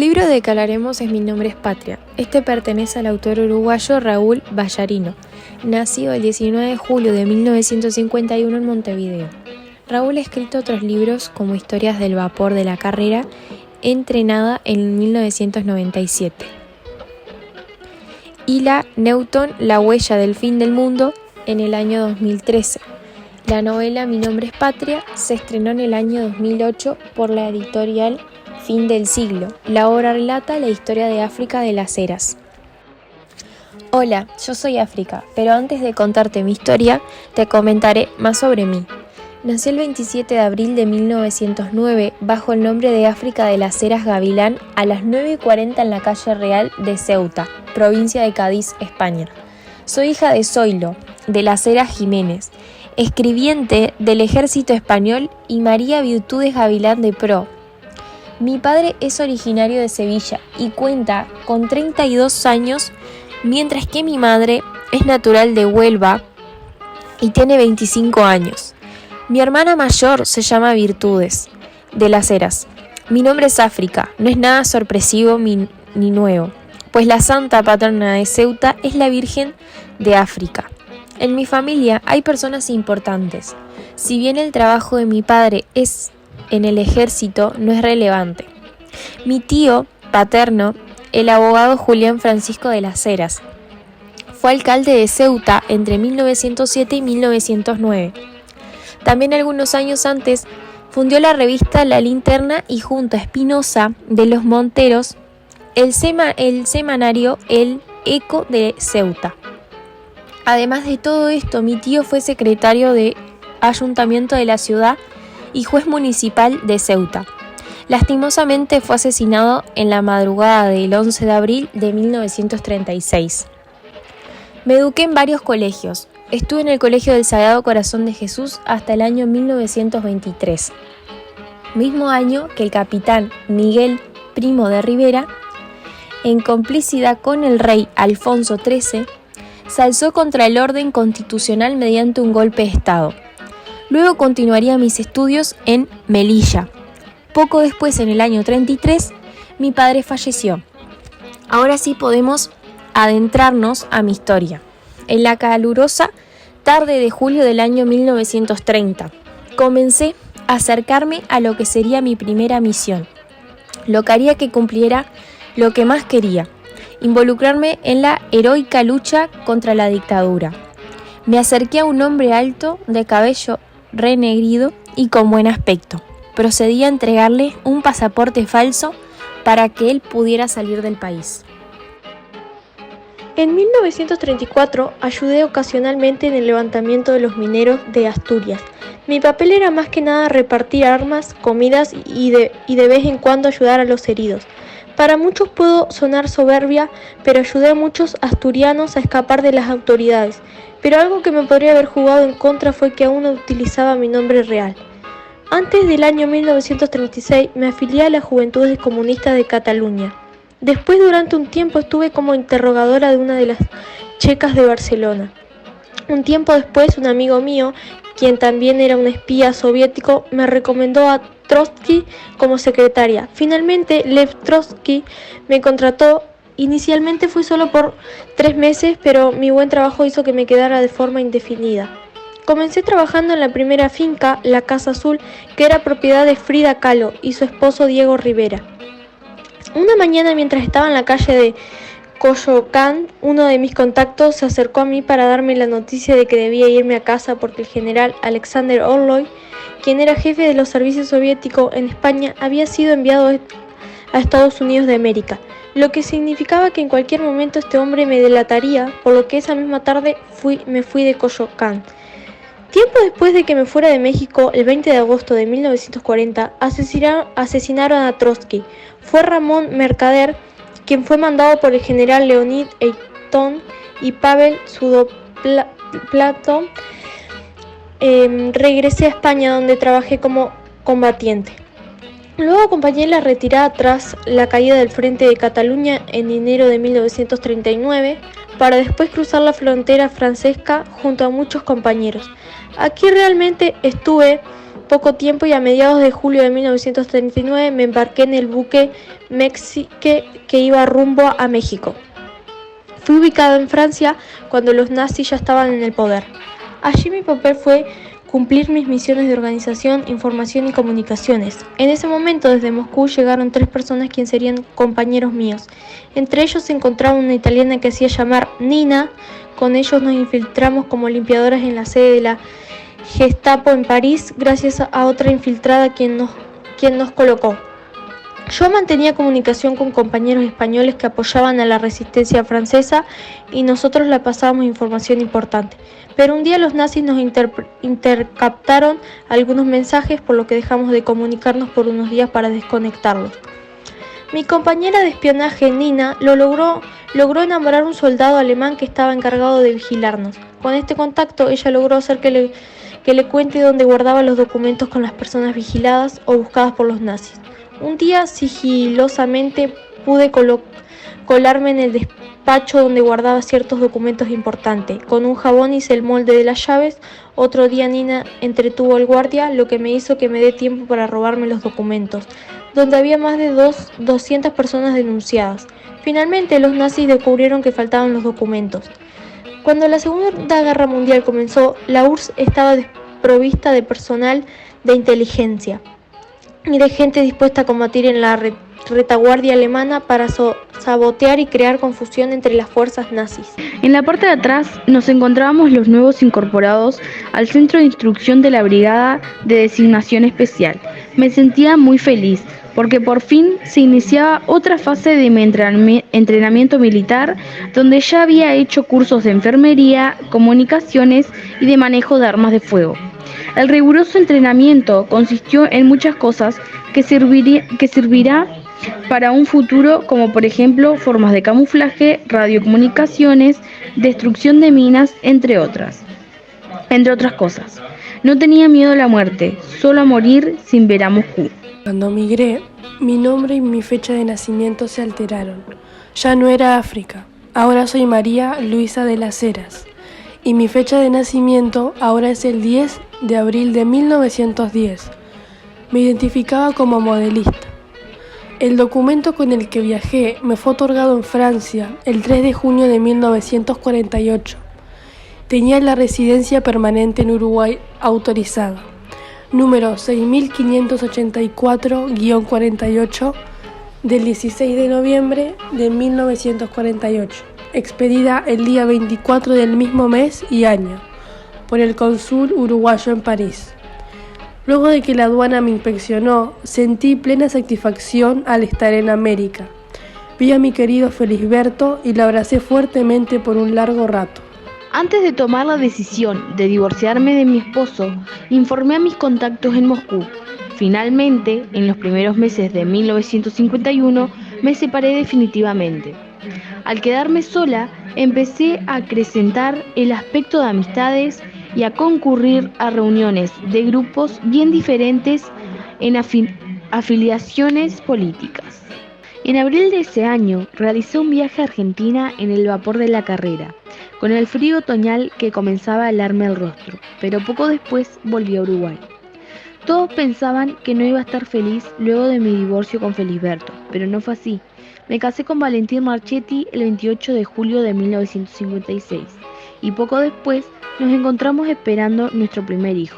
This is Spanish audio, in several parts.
libro de que hablaremos es Mi nombre es Patria. Este pertenece al autor uruguayo Raúl Ballarino, nacido el 19 de julio de 1951 en Montevideo. Raúl ha escrito otros libros como Historias del vapor de la carrera, Entrenada en 1997. Y la Newton, la huella del fin del mundo en el año 2013. La novela Mi nombre es Patria se estrenó en el año 2008 por la editorial Fin del Siglo. La obra relata la historia de África de las Heras. Hola, yo soy África, pero antes de contarte mi historia, te comentaré más sobre mí. Nací el 27 de abril de 1909 bajo el nombre de África de las Heras Gavilán a las 9:40 en la calle Real de Ceuta, provincia de Cádiz, España. Soy hija de Zoilo, de las Heras Jiménez, escribiente del Ejército Español, y María Virtudes Gavilán de Pro. Mi padre es originario de Sevilla y cuenta con 32 años, mientras que mi madre es natural de Huelva y tiene 25 años. Mi hermana mayor se llama Virtudes, de las Heras. Mi nombre es África, no es nada sorpresivo ni nuevo, pues la santa patrona de Ceuta es la Virgen de África. En mi familia hay personas importantes. Si bien el trabajo de mi padre es en el ejército, no es relevante. Mi tío paterno, el abogado Julián Francisco de las Heras, fue alcalde de Ceuta entre 1907 y 1909. También algunos años antes fundó la revista La Linterna y junto a Espinosa de los Monteros el semanario El Eco de Ceuta. Además de todo esto, mi tío fue secretario de Ayuntamiento de la ciudad y juez municipal de Ceuta. Lastimosamente fue asesinado en la madrugada del 11 de abril de 1936. Me eduqué en varios colegios. Estuve en el Colegio del Sagrado Corazón de Jesús hasta el año 1923, mismo año que el capitán Miguel Primo de Rivera, en complicidad con el rey Alfonso XIII, se alzó contra el orden constitucional mediante un golpe de Estado. Luego continuaría mis estudios en Melilla. Poco después, en el año 33, mi padre falleció. Ahora sí podemos adentrarnos a mi historia. En la calurosa tarde de julio del año 1930, comencé a acercarme a lo que sería mi primera misión, lo que haría que cumpliera lo que más quería, involucrarme en la heroica lucha contra la dictadura. Me acerqué a un hombre alto, de cabello renegrido y con buen aspecto. Procedí a entregarle un pasaporte falso para que él pudiera salir del país. En 1934 ayudé ocasionalmente en el levantamiento de los mineros de Asturias. Mi papel era más que nada repartir armas, comidas y de vez en cuando ayudar a los heridos. Para muchos puedo sonar soberbia, pero ayudé a muchos asturianos a escapar de las autoridades. Pero algo que me podría haber jugado en contra fue que aún no utilizaba mi nombre real. Antes del año 1936 me afilié a las Juventudes Comunistas de Cataluña. Después, durante un tiempo, estuve como interrogadora de una de las checas de Barcelona. Un tiempo después, un amigo mío, quien también era un espía soviético, me recomendó a Trotsky como secretaria. Finalmente, Lev Trotsky me contrató. Inicialmente fui solo por 3 meses, pero mi buen trabajo hizo que me quedara de forma indefinida. Comencé trabajando en la primera finca, la Casa Azul, que era propiedad de Frida Kahlo y su esposo Diego Rivera. Una mañana, mientras estaba en la calle de Coyoacán, uno de mis contactos se acercó a mí para darme la noticia de que debía irme a casa porque el general Alexander Orlov, quien era jefe de los servicios soviéticos en España, había sido enviado a Estados Unidos de América, lo que significaba que en cualquier momento este hombre me delataría, por lo que esa misma tarde me fui de Coyoacán. Tiempo después de que me fuera de México, el 20 de agosto de 1940, asesinaron a Trotsky. Fue Ramón Mercader quien fue mandado por el general Leonid Eiton y Pavel Sudoplato. Regresé a España, donde trabajé como combatiente. Luego acompañé la retirada tras la caída del Frente de Cataluña en enero de 1939, para después cruzar la frontera francesa junto a muchos compañeros. Aquí realmente estuve poco tiempo y a mediados de julio de 1939 me embarqué en el buque Mexique que iba rumbo a México. Fui ubicado en Francia cuando los nazis ya estaban en el poder. Allí mi papel fue cumplir mis misiones de organización, información y comunicaciones. En ese momento desde Moscú llegaron 3 personas quienes serían compañeros míos. Entre ellos se encontraba una italiana que hacía llamar Nina. Con ellos nos infiltramos como limpiadoras en la sede de la Gestapo en París, gracias a otra infiltrada quien nos colocó. Yo mantenía comunicación con compañeros españoles que apoyaban a la resistencia francesa y nosotros le pasábamos información importante. Pero un día los nazis nos intercaptaron algunos mensajes, por lo que dejamos de comunicarnos por unos días para desconectarlos. Mi compañera de espionaje, Nina, logró enamorar a un soldado alemán que estaba encargado de vigilarnos. Con este contacto, ella logró hacer que le cuente dónde guardaba los documentos con las personas vigiladas o buscadas por los nazis. Un día, sigilosamente, pude colarme en el despacho donde guardaba ciertos documentos importantes. Con un jabón hice el molde de las llaves. Otro día Nina entretuvo al guardia, lo que me hizo que me dé tiempo para robarme los documentos, donde había más de 200 personas denunciadas. Finalmente, los nazis descubrieron que faltaban los documentos. Cuando la Segunda Guerra Mundial comenzó, la URSS estaba desprovista de personal de inteligencia y de gente dispuesta a combatir en la retaguardia alemana para sabotear y crear confusión entre las fuerzas nazis. En la parte de atrás nos encontrábamos los nuevos incorporados al centro de instrucción de la Brigada de Designación Especial. Me sentía muy feliz porque por fin se iniciaba otra fase de mi entrenamiento militar, donde ya había hecho cursos de enfermería, comunicaciones y de manejo de armas de fuego. El riguroso entrenamiento consistió en muchas cosas que servirá para un futuro, como por ejemplo formas de camuflaje, radiocomunicaciones, destrucción de minas, entre otras cosas. No tenía miedo a la muerte, solo a morir sin ver a Moscú. Cuando migré, mi nombre y mi fecha de nacimiento se alteraron. Ya no era África, ahora soy María Luisa de las Heras. Y mi fecha de nacimiento ahora es el 10 de abril de 1910. Me identificaba como modelista. El documento con el que viajé me fue otorgado en Francia el 3 de junio de 1948. Tenía la residencia permanente en Uruguay autorizada. Número 6584-48 del 16 de noviembre de 1948. Expedida el día 24 del mismo mes y año, por el cónsul uruguayo en París. Luego de que la aduana me inspeccionó, sentí plena satisfacción al estar en América. Vi a mi querido Felisberto y lo abracé fuertemente por un largo rato. Antes de tomar la decisión de divorciarme de mi esposo, informé a mis contactos en Moscú. Finalmente, en los primeros meses de 1951, me separé definitivamente. Al quedarme sola, empecé a acrecentar el aspecto de amistades y a concurrir a reuniones de grupos bien diferentes en afiliaciones políticas. En abril de ese año, realicé un viaje a Argentina en el vapor de La Carrera, con el frío otoñal que comenzaba a helarme el rostro, pero poco después volví a Uruguay. Todos pensaban que no iba a estar feliz luego de mi divorcio con Felisberto, pero no fue así. Me casé con Valentín Marchetti el 28 de julio de 1956 y poco después nos encontramos esperando nuestro primer hijo.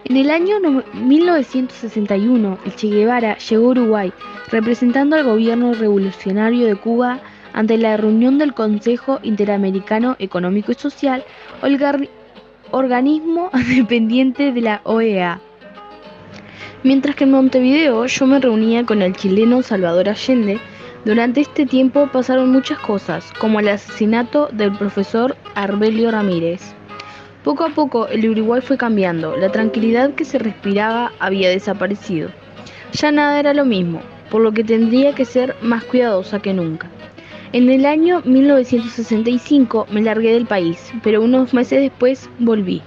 En el año 1961, el Che Guevara llegó a Uruguay representando al gobierno revolucionario de Cuba ante la reunión del Consejo Interamericano Económico y Social, organismo dependiente de la OEA. Mientras que en Montevideo yo me reunía con el chileno Salvador Allende. Durante este tiempo pasaron muchas cosas, como el asesinato del profesor Arbelio Ramírez. Poco a poco el Uruguay fue cambiando, la tranquilidad que se respiraba había desaparecido. Ya nada era lo mismo, por lo que tendría que ser más cuidadosa que nunca. En el año 1965 me largué del país, pero unos meses después volví.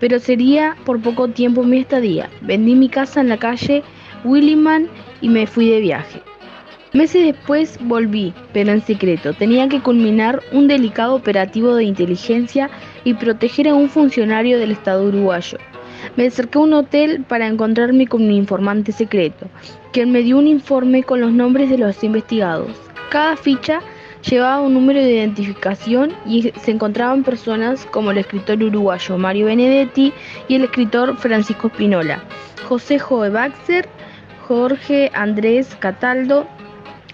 Pero sería por poco tiempo mi estadía. Vendí mi casa en la calle Williman y me fui de viaje. Meses después volví, pero en secreto. Tenía que culminar un delicado operativo de inteligencia y proteger a un funcionario del Estado uruguayo. Me acerqué a un hotel para encontrarme con mi informante secreto, quien me dio un informe con los nombres de los investigados. Cada ficha llevaba un número de identificación y se encontraban personas como el escritor uruguayo Mario Benedetti y el escritor Francisco Spinola, José Joe Baxter, Jorge Andrés Cataldo,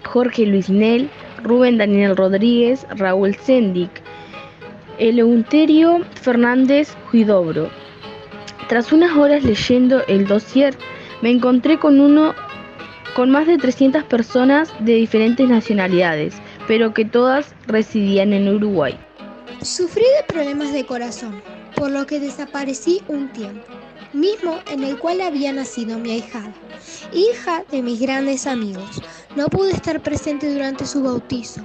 Jorge Luis Nel, Rubén Daniel Rodríguez, Raúl Sendic, Eleuterio Fernández Huidobro. Tras unas horas leyendo el dossier, me encontré con más de 300 personas de diferentes nacionalidades, pero que todas residían en Uruguay. Sufrí de problemas de corazón, por lo que desaparecí un tiempo, mismo en el cual había nacido mi ahijada, hija de mis grandes amigos. No pude estar presente durante su bautizo.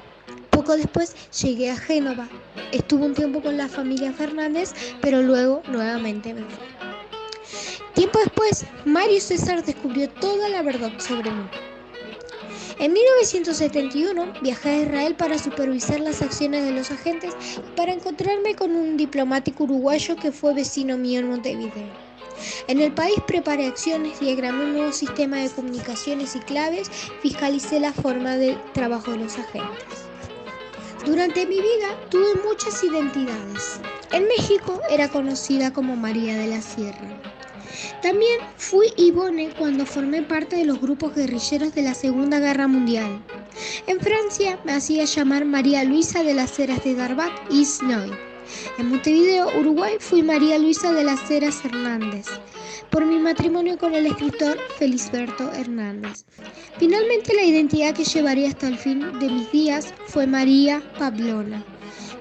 Poco después llegué a Génova. Estuve un tiempo con la familia Fernández, pero luego nuevamente me fui. Tiempo después, Mario César descubrió toda la verdad sobre mí. En 1971 viajé a Israel para supervisar las acciones de los agentes y para encontrarme con un diplomático uruguayo que fue vecino mío en Montevideo. En el país preparé acciones, diagramé un nuevo sistema de comunicaciones y claves, fiscalicé la forma de trabajo de los agentes. Durante mi vida tuve muchas identidades. En México era conocida como María de la Sierra. También fui Yvonne cuando formé parte de los grupos guerrilleros de la Segunda Guerra Mundial. En Francia me hacía llamar María Luisa de las Heras de Darbac y Snoy. En Montevideo, Uruguay, fui María Luisa de las Heras Hernández, por mi matrimonio con el escritor Felisberto Hernández. Finalmente, la identidad que llevaría hasta el fin de mis días fue María Pablona.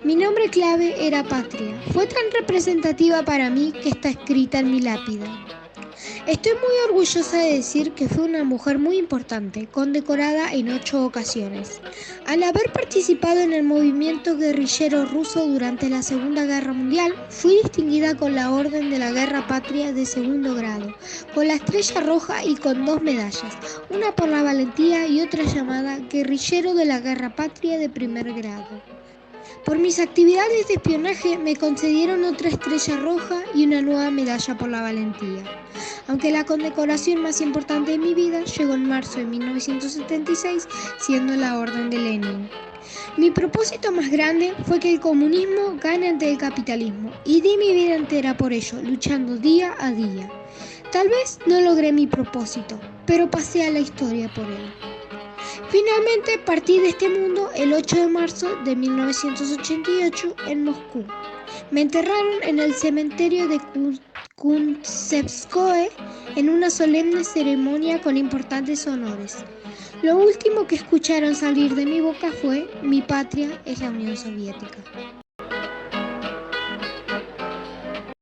Mi nombre clave era Patria. Fue tan representativa para mí que está escrita en mi lápida. Estoy muy orgullosa de decir que fui una mujer muy importante, condecorada en 8 ocasiones. Al haber participado en el movimiento guerrillero ruso durante la Segunda Guerra Mundial, fui distinguida con la Orden de la Guerra Patria de 2º grado, con la Estrella Roja y con 2 medallas, una por la valentía y otra llamada Guerrillero de la Guerra Patria de 1er grado. Por mis actividades de espionaje me concedieron otra Estrella Roja y una nueva medalla por la valentía. Aunque la condecoración más importante de mi vida llegó en marzo de 1976, siendo la Orden de Lenin. Mi propósito más grande fue que el comunismo gane ante el capitalismo y di mi vida entera por ello, luchando día a día. Tal vez no logré mi propósito, pero pasé a la historia por él. Finalmente partí de este mundo el 8 de marzo de 1988 en Moscú. Me enterraron en el cementerio de Kuntsevskoye en una solemne ceremonia con importantes honores. Lo último que escucharon salir de mi boca fue: mi patria es la Unión Soviética.